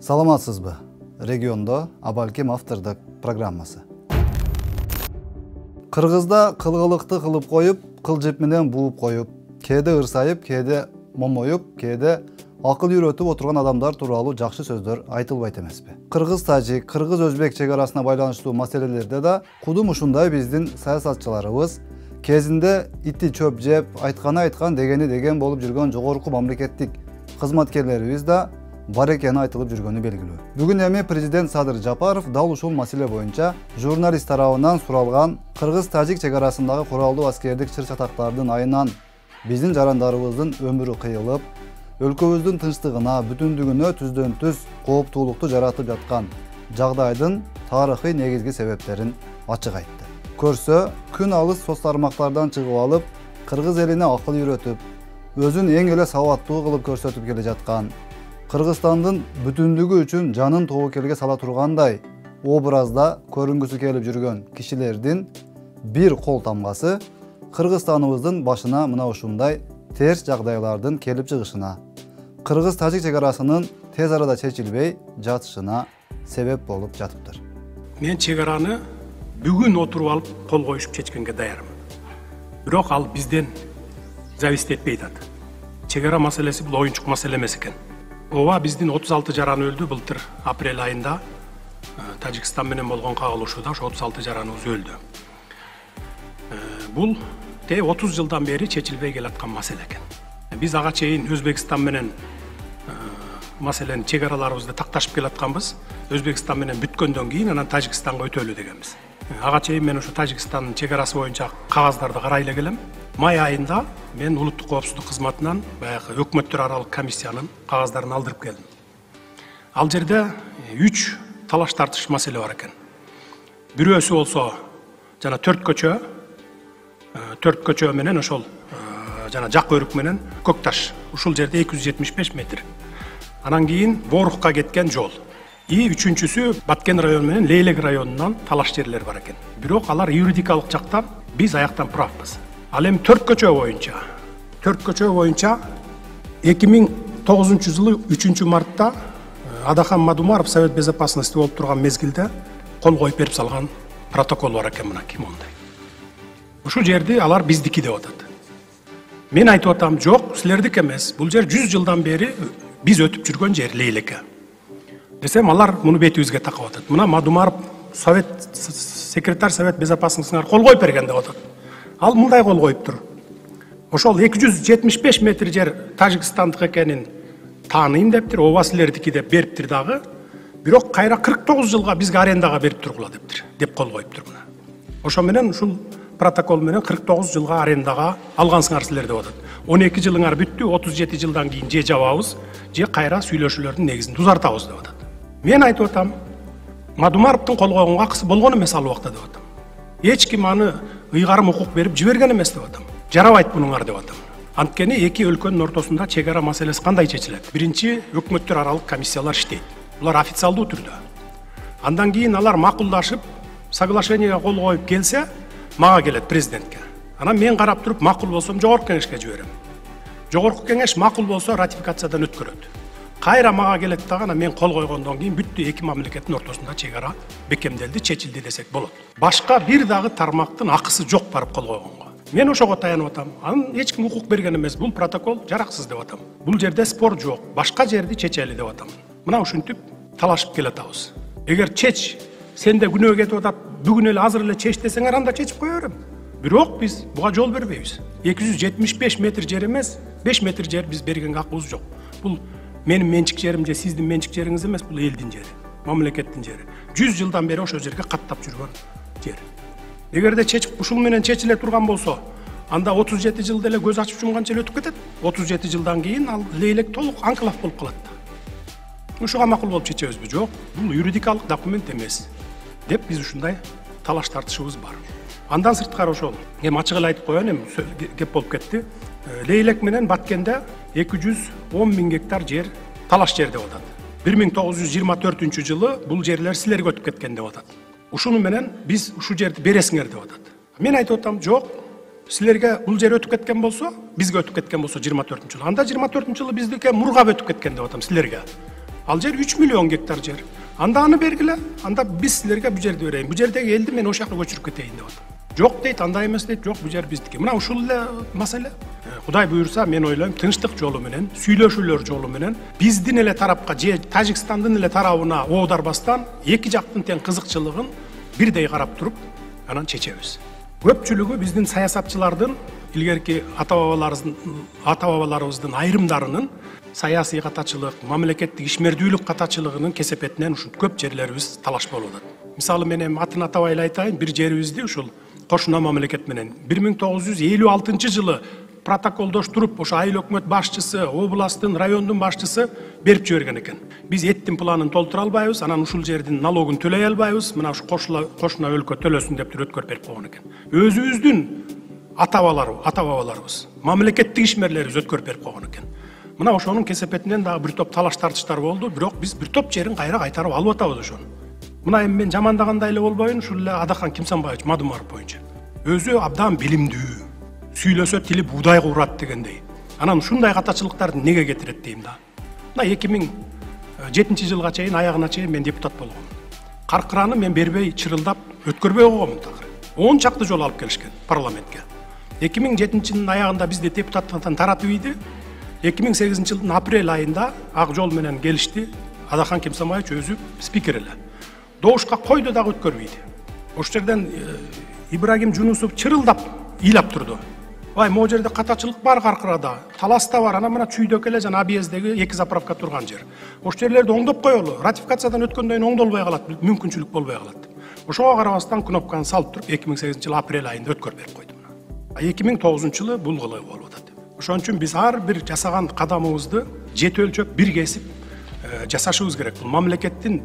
Саламатсызбы? Региондо Абалким автордук программасы. Кыргызда кылгылыкты кылып коюп, кылжып менен бууп коюп, кээде ырсайып, кээде момоюп, кээде акыл үйрөтүп отурган адамдар тууралуу жакшы сөздөр айтылбайт эмеспи? Кыргыз-тажик, кыргыз-өзбек чек арасына байланыштуу маселелерде да кудум ушундай биздин саясатчыларыбыз кезинде ити чөп жеп, айтканы айткан, дегени деген болуп жүргөн жогорку мамлекеттик кызматкерлерибиз да бар экени айтылып жүргөнү белгилүү. Бүгүн эми президент Садыр Жапаров дал ушул маселе боюнча журналист тарабынан суралган кыргыз-тажик чек арасындагы куралдуу аскердик чыр-чатактардын айынан биздин жарандарыбыздын өмүрү кыйылып, өлкөбүздүн тынчтыгына, бүтүндүгүнө түздөн-түз кооптуулукту жаратып жаткан жагдайдын тарыхый негизги себептерин ачык айтты. Көрсө, күн алыс соц тармактардан чыгып алып, кыргыз элине акыл үйрөтүп, өзүн эң эле сабаттуу кылып көрсөтүп келе жаткан, Кыргызстандын бүтүндүгү үчүн жанын тобокелге сала тургандай образда көрүнгүсү келип жүргөн кишилердин бир кол тамгасы Кыргызстаныбыздын башына мына ушундай терс жагдайлардын келип чыгышына, кыргыз-тажик чек арасынын тез арада чечилбей жатышына себеп болуп жатыптыр. Мен чек араны бүгүн отуруп алып кол коюшуп чечкенге даярмын. Бирок ал бизден зависит этпейт атат. Чек ара маселеси бул оюнчук маселе эмес экен. Ооба биздин 36 жаран өлдү былтыр апрель айында Тажикстан менен болгон кагылышууда ошо 36 жараныбыз өлдү. Бул 30 жылдан бери чечилбей келаткан маселе экен. Биз ага чейин Өзбекстан менен маселени чек араларыбызды такташып келатканбыз. Өзбекстан менен бүткөндөн кийин анан Тажикстанга өтөлү дегенбиз. Ага чейин мен ошо Тажикстандын чек арасы боюнча кагаздарды карай эле келем. Май айында мен улуттук коопсуздук кызматынан баягы өкмөттөр аралык комиссиянын кагаздарын алдырып келдим. Ал жерде 3 талаш тартыш маселе бар экен. Бирөөсү болсо жана 4 көчө менен ошол жана жак өрүк менен көк таш. Ушул жерде 275 метр. Анан кийин Борукка кеткен жол. И үчүнчүсү Баткен району менен Лейлек районунан талаш жерлер бар экен. Бирок алар юридикалык жактан биз аяктан правбыз. Ал эми 4 көчө боюнча 2009 жылы 3 мартта Адахан Мадумаров Совет Безопасности болуп турган мезгилде кол коюп берип салган протокол бар экен, мына ким ондай. Ушул жерди алар биздики деп атат. Мен айтып атам, жок, силердики эмес. Бул жер 100 жылдан бери биз өтүп жүргөн жер Лейлекке. Десем, алар муну бетибизге такап атат. Мына Мадумаров секретарь Совет Безопасностьна кол коюп берген деп атат. Ал мындай кол коюптур. Ошол 275 метр жер Тажикстандык экенин тааныйм дептир, ооба силердики деп бериптир дагы. Бирок кайра 49 жылга бизге арендага берип тургула дептир, деп кол коюптур мына. Ошо менен ушул протокол менен 49 жылга арендага алгансыңар силер деп атат. 12 жылыңар бүттү, 37 жылдан кийин же жабабыз, же кайра сүйлөшүүлөрдүн негизинде узартабыз деп атат. Мен айтып атам, Мадумаровдун кол койгонго акысы болгон эмес ал убакта деп атам. Эч ким аны ыйгарым укук берип жиберген эмес деп атам. Жарабайт бунуңар деп атам. Анткени эки өлкөнүн ортосунда чек ара маселеси кандай чечилет? Биринчи, өкмөттөр аралык комиссиялар иштейт. Булар официалдуу түрдө. Андан кийин алар макулдашып, соглашениеге кол коюп келсе, мага келет президентке. Анан мен карап туруп макул болсом жогорку кеңешке жиберем. Жогорку кеңеш макул болсо ратификациядан өткөрөт. Кайра мага келет дагы, анан мен кол койгондон кийин бүттү эки мамлекеттин ортосунда чек ара бекемделди, чечилди десек болот. Башка бир дагы тармактын акысы жок барып кол койгонго. Мен ошого таянып атам. Анын эч ким укук берген эмес. Бул протокол жараксыз деп атам. Бул жерде спор жок. Башка жерди чечели деп атам. Мына ушинтип талашып келатабыз. Эгер чеч, сенде күнөө кетип атат, бүгүн эле азыр эле чеч десеңер, анда чечип кое берем. Бирок биз буга жол бербейбиз. 275 метр жер эмес, 5 метр жер биз бергенге акыбыз жок. Бул менин менчик жерим же сиздин менчик жериңиз эмес, бул элдин жери, мамлекеттин жери. 100 жылдан бери ошол жерге каттап жүргөн жер. Эгерде чечип ушул менен чечиле турган болсо, анда 37 жылда эле көз ачып жумганча эле өтүп кетет. 37 жылдан кийин ал Лейлек толук анклав болуп калат. Ушуга макул болуп чечебизби? Жок, бул юридикалык документ эмес деп биз ушундай талаш тартышыбыз бар. Андан сырткары ошол, эми ачык эле айтып коеюн, эми кеп болуп кетти. Лейлек менен Баткенде 210 000 гектар жер талаш жер деп атат. 1924 жылы бул жерлер силерге өтүп кеткен деп атат. Ушуну менен биз ушу жерди бересиңер деп атат. Мен айтып атам, жок, силерге бул жер өтүп кеткен болсо, бизге өтүп кеткен болсо 24 жылы. Анда 24 жылы биздике мургап өтүп кеткен деп атам силерге. Ал жер 3 миллион гектар жер. Анда аны бергиле, анда биз силерге бу жерди берейин. Бу жердеги элди мен ошол жака көчүрүп кетейин деп атам. Жок дейт, андай эмес дейт. Жок, бу жер биздики. Мына ушул эле маселе. Кудай буйрса, мен ойлойм, тынчтык жолу менен, сүйлөшүүлөр жолу менен биздин эле тарапка же Тажикстандын эле тарабына оодарбастан эки жактын тең кызыкчылыгын бирдей карап туруп, анан чечебиз. Көпчүлүгү биздин саясатчылардын илгерки ата-бабаларыбыздын айрымдарынын саясий катачылык, мамлекеттик ишмердүүлүк катачылыгынын кесепетинен ушул көп жерлерибиз талаш болуп атат. Мисалы мен эми атын атабай эле айтайын, бир жерибизди ушул кошуна мамлекет менен 1956 жылы протоколдоштуруп, ошо айыл өкмөт башчысы, областтын, райондун башчысы берип жиберген экен. Биз эттин планын толтура албайбыз, анан ушул жердин налогун төлөй албайбыз, мына ушу кошуна өлкө төлөсүн деп өткөрүп берип койгон экен. Өзүбүздүн ата-бабаларыбыз, мамлекеттик ишмерлерибиз өткөрүп берип койгон экен. Мына ошонун кесепетинен дагы бир топ талаш тартыштар болду, бирок биз бир топ жерин кайра кайтарып алып атабыз ошону. Мына эми мен жамандагандай эле болбойн, ушул эле Адахан Кимсанбаевич Мадумаров боюнча. Өзү абдан билимдүү, сүйлөсө тили буудай куурат дегендей. Анан ушундай катачылыктарды неге кетирет дейм да. Мына 2007 жылга чейин аягына чейин мен депутат болгом. Каркыраны мен бербей чырылдап өткөрбөй койгомун такыр. 10 чакты жол алып келишкен парламентке. 2007 жылдын аягында бизди депутаттыктан таратып ийди. 2008 жылдын апрель айында ак жол менен келишти. Адахан Кимсанбаевич өзү спикер эле. Добушка койду дагы өткөрбөйдү. Ошол жерден Ибрагим Жунусов чырылдап ыйлап турду. Вай, могу жерде катачылык бар Каркырада, таласта бар, ана мына Чүйдөк эле жана Абиездеги 2 заправка турган жер. Ошол жерлерди оңдоп коелу, ратификациядан өткөндөн кийин оңдолбой калат, мүмкүнчүлүк болбой калат. Ошого карабастан кнопканы салып туруп 2008 жылы апрель айында өткөрүп берип койду. 2009 жылы бул кылыгы болуп атат. Ошон үчүн биз ар бир жасаган кадамыбызды жет өлчөп, бир кесип жасашыбыз керек. Бул мамлекеттин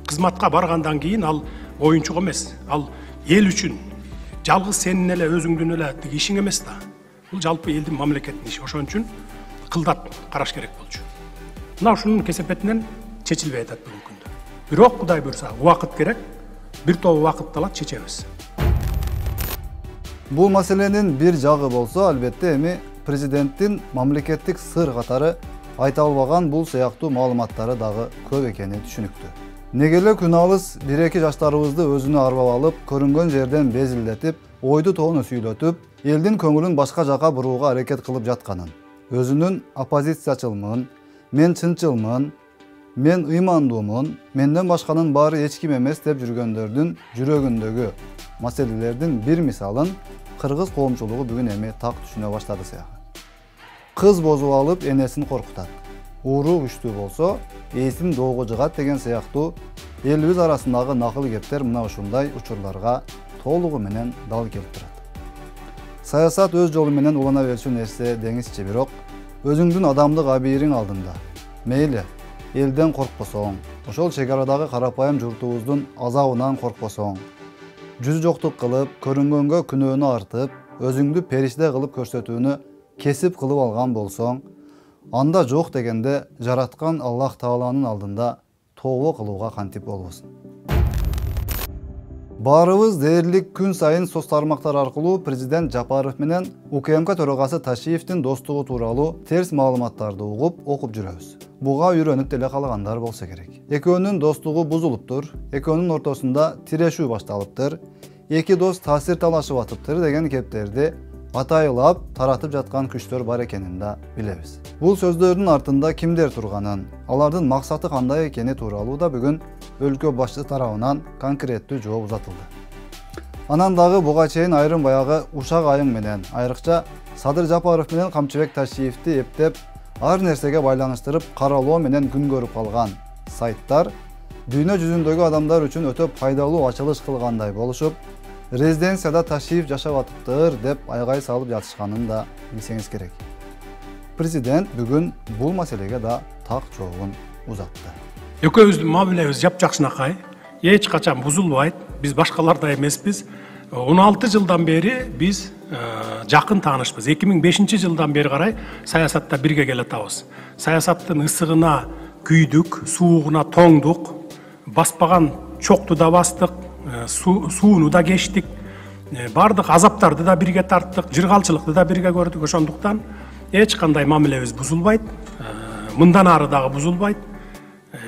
кызматка баргандан кийин ал оюнчук эмес, ал эл үчүн жалгыз сенин эле өзүңдүн эле ишиң эмес да. Бул жалпы элдин мамлекеттин иши. Ошон үчүн кылдап караш керек болчу. Мына ушунун кесепетинен чечилбей атат бүгүнкү күндө. Бирок Кудай буйрса, убакыт керек. Бир топ убакытты алат, чечебиз. Бул маселенин бир жагы болсо, албетте эми президенттин мамлекеттик сыр катары айта албаган бул сыяктуу маалыматтары дагы көп экени түшүнүктүү. Неге эле күн алыс 1-2 жаштарыбызды өзүнө арбап алып, көрүнгөн жерден безилдетип, ойду тоону сүйлөтүп, элдин көңүлүн башка жака бурууга аракет кылып жатканын, өзүнүн оппозициячылмын, мен чынчылмын, мен ыймандуумун, менден башканын баары эч ким эмес деп жүргөндөрдүн жүрөгүндөгү маселелердин бир мисалын кыргыз коомчулугу бүгүн эми так түшүнө баштады сыяктуу. Кыз бозуп алып энесин коркутат. Ууру күчтүү болсо, эсин доого жыгат деген сыяктуу элибиз арасындагы накыл кептер мына ушундай учурларга толугу менен дал келип турат. Саясат өз жолу менен улана берчү нерсе деңизчи, бирок өзүңдүн адамдык абийириң алдында мейли элден коркпосоң, ошол чек арадагы карапайым журтубуздун азабынан коркпосоң, жүз жоктук кылып, көрүнгөнгө күнөөнү артып, өзүңдү периште кылып көрсөтүүнү кесип кылып алган болсоң, анда жок дегенде жараткан Аллах Тааланын алдында тообо кылууга кантип болбосун. Баарыбыз дээрлик күн сайын соц тармактар аркылуу президент Жапаров менен УКМК төрагасы Ташиевдин достугу тууралуу терс маалыматтарды угуп, окуп жүрөбүз. Буга үйрөнүп деле калгандар болсо керек. Экөөнүн достугу бузулуптур, экөөнүн ортосунда тирешүү башталыптыр, эки дос таасир талашып атыптыр деген кептерди атайылап таратып жаткан күчтөр бар экенин да билебиз. Бул сөздөрдүн артында кимдер турганын, алардын максаты кандай экени тууралуу да бүгүн өлкө башчысы тарабынан конкреттүү жооп узатылды. Анан дагы буга чейин айрым баягы ушак айың менен, айрыкча Садыр Жапаров менен Камчыбек Ташиевди эптеп ар нерсеге байланыштырып каралоо менен күн көрүп калган сайттар дүйнө жүзүндөгү адамдар үчүн өтө пайдалуу ачылыш кылгандай болушуп, резиденцияда Ташиев жашап атыптыр деп айгай салып жатышканын да билсеңиз керек. Президент бүгүн бул маселеге да так жообун узатты. Экөөбүздүн мамилебиз жапжакшынакай, эч качан бузулбайт. Биз башкалардай эмеспиз. 16 жылдан бери биз жакын таанышпыз. 2005 жылдан бери карай саясатта бирге келатабыз. Саясаттын ысыгына күйдүк, суугуна тоңдук, баспаган чокту да бастык, сууну да кечтик, бардык азаптарды да бирге тарттык, жыргалчылыкты да бирге көрдүк. Ошондуктан эч кандай мамилебиз бузулбайт, мындан ары дагы бузулбайт.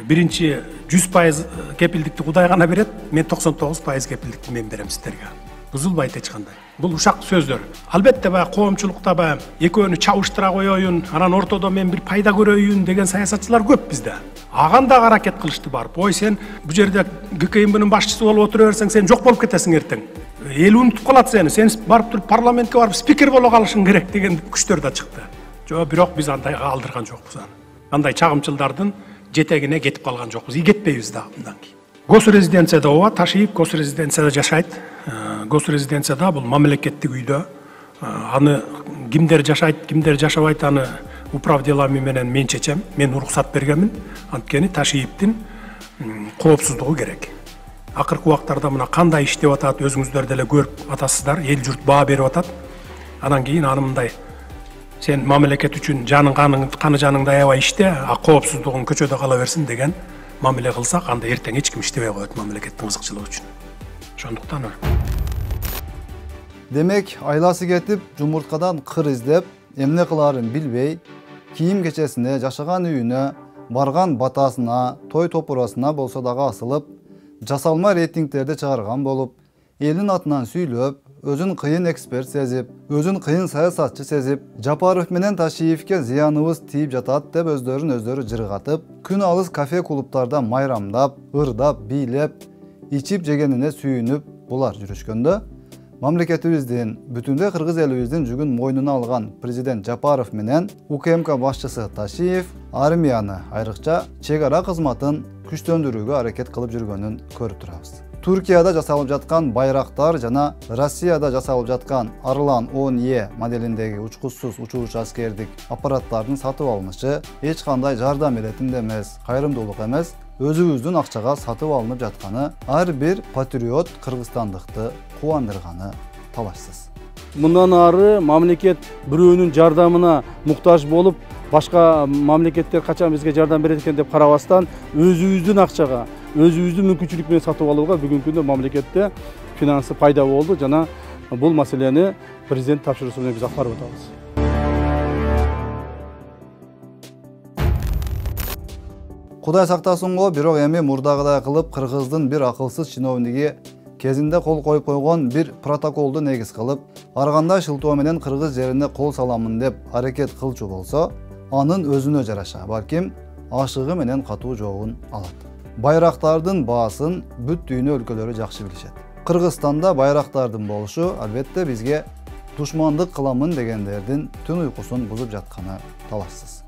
биринчи 100% кепилдикти Кудай гана берет, мен 99% кепилдикти мен берем сиздерге. Бузулбайт эч кандай. Бул ушак сөздөр. Албетте баягы коомчулукта баягы экөөнү чабыштыра коеюн, анан ортодо мен бир пайда көрөйүн деген саясатчылар көп бизде. Аганда аракет кылышты барып. Ой, сен бу жерде ГКМБнын башчысы болуп отура берсең, сен жок болуп кетесиң эртең. Эл унутуп калат сени. Сен барып туруп парламентке барып спикер боло калышың керек деген күчтөр да чыкты. Жок, бирок биз андай алдырган жокпуз аны. Андай чагымчылдардын жетегине кетип калган жокпуз. Кетпейбиз да мындан кийин. Госрезиденцияда ооба, Ташиев госрезиденцияда жашайт. Госрезиденцияда бул мамлекеттик үйдө. Аны кимдер жашайт, кимдер жашабайт, аны управ делами менен мен чечем. Мен уруксат бергенмин. Анткени Ташиевдин коопсуздугу керек. Акыркы убактарда мына кандай иштеп атат, өзүңүздөр деле көрүп атасыздар, эл журт баа берип атат. Анан кийин аны мындай сен мамлекет үчүн каны жаныңды аябай иште, коопсуздугун көчөдө кала берсин деген мамиле кылсак, анда эртең эч ким иштебей коет мамлекеттин кызыкчылыгы үчүн. Ошондуктан Демек, айласы кетип, жумурткадан кыр издеп, эмне кылаарын билбей, кийим кечесине, жашаган үйүнө, барган батасына, той топурасына болсо дагы асылып, жасалма рейтингтерди чыгарган болуп, элин атынан сүйлөп, өзүн кыйын эксперт сезип, өзүн кыйын саясатчы сезип, Жапаров менен Ташиевке зыяныбыз тийип жатат деп өздөрүн жыргатып, күн алыс кафе клубтарда майрамдап, ырдап, бийлеп, ичип жегенине сүйүнүп булар жүрүшкөндө, мамлекетибиздин, бүтүндөй кыргыз элибиздин жүгүн мойнуна алган президент Жапаров менен УКМК башчысы Ташиев армияны, айрыкча чек ара кызматын күчтөндүрүүгө аракет кылып жүргөнүн көрүп турабыз. Туркияда жасалып жаткан Байрактар жана Россияда жасалып жаткан Арлан 10E моделиндеги учкучсуз учуучу аскердик аппараттардын сатып алынышы эч кандай жардам иретинде эмес, кайрымдуулук эмес, өзүбүздүн акчага сатып алынып жатканы ар бир патриот кыргызстандыкты кубандырганы талашсыз. Мындан ары мамлекет бирөөнүн жардамына муктаж болуп, башка мамлекеттер качан бизге жардам берет экен деп карабастан, өзүбүздүн акчага, өзүбүздүн мүмкүнчүлүк менен сатып алууга бүгүнкү күндө мамлекетте финансы пайда болду жана бул маселени президент тапшырышы менен биз аткарып атабыз. Кудай сактасын го, бирок эми мурдагыдай кылып кыргыздын бир акылсыз чиновниги кезинде кол коюп койгон бир протоколду негиз кылып, ар кандай шылтоо менен кыргыз жерине кол саламын деп аракет кылчу болсо, анын өзүнө жараша, балким ашыгы менен катуу жообун алат. Байрактардын баасын бүт дүйнө өлкөлөрү жакшы билишет. Кыргызстанда байрактардын болушу албетте бизге душмандык кыламын дегендердин түн уйкусун бузуп жатканы талашсыз.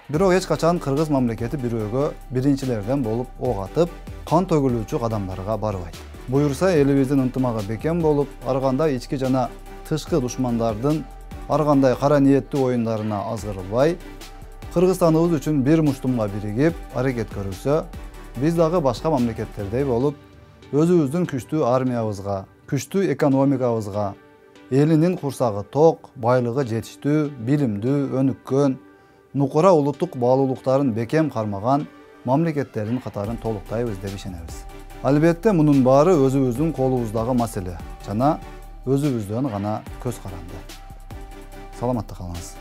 Бирок эч качан кыргыз мамлекети бирөөгө биринчилерден болуп ок атып, кан төгүлүүчү кадамдарга барбайт. Буюрса элибиздин ынтымагы бекем болуп, ар кандай ички жана тышкы душмандардын ар кандай кара ниеттүү оюндарына азгырылбай, Кыргызстаныбыз үчүн бир муштумга биригип аракет көрүлсө, биз дагы башка мамлекеттердей болуп, өзүбүздүн күчтүү армиябызга, күчтүү экономикабызга, элинин курсагы ток, байлыгы жетиштүү, билимдүү, өнүккөн, нукура улуттук баалуулуктарын бекем кармаган мамлекеттердин катарын толуктайбыз деп ишенебиз. Албетте мунун баары өзүбүздүн колубуздагы маселе жана өзүбүздөн гана көз каранды. Саламатта калыңыз.